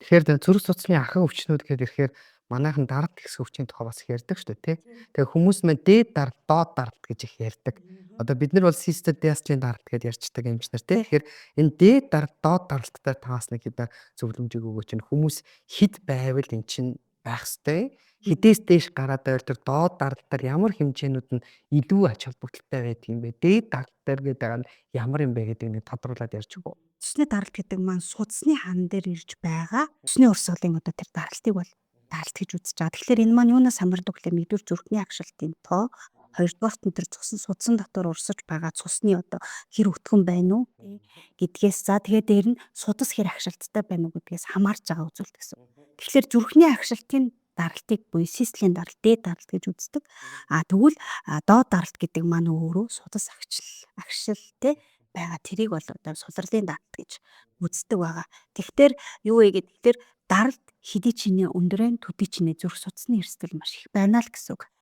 Тэгэхээр зүрх судасны ахуй өвчнүүд гэхээр ирэхээр манайхан даралт гэсэн өвчний тухай бас их ярьдаг шүү дээ, тий. Тэгээ хүмүүс маань дээд даралт, доод даралт гэж их ярьдаг. Одоо бид нар бол систем диастлийн даралт гэдээ ярьцдаг эмчнэр тий. Тэгэхээр энэ дээд даралт, доод даралттай таас нэг хэдэн зөвлөмжийг өгөөч нь хүмүүс хэд байвал эн чинь байх ёстой. Хэдээс дээш гараад байвал тэр доод даралтаар ямар хэмжээнүүд нь илүү ач холбогдолтой байдаг юм бэ? Дээд даралт дээр гээд байгаа нь ямар юм бэ гэдэг нэг тодруулаад ярьж өгөө. Цусны даралт гэдэг маань судасны хан дээр ирж байгаа цусны урсгалын одоо тэр даралтыг бол даралт гэж үзэж байгаа. Тэгэхээр энэ маань юунаас хамаардаг вэ? Нэгдүгээр зүрхний агшилтын тоо, хоёрдугаарт нь тэр судсан дотор урсаж байгаа цусны одоо хэр өтгөн байна уу гэдгээс за тэгээд дээр нь судас хэр агшилттай байна уу гэдгээс хамаарж байгаа үзүүлэлт гэсэн. Тэгэхээр зүрхний агшилтын даралтыг буюу систлийн даралт, дээд даралт гэж үздэг. Тэгвэл доод даралт гэдэг маань өөрөө судас агшил те байгаа тэрийг бол одоо сулралын даралт гэж үздэг байгаа. Тэгэхээр юу вэ гэхээр даралт хэдий чинээ өндөрөө төдий чинээ зүрх судасны эрсдэл маш их байна л гэсэн үг.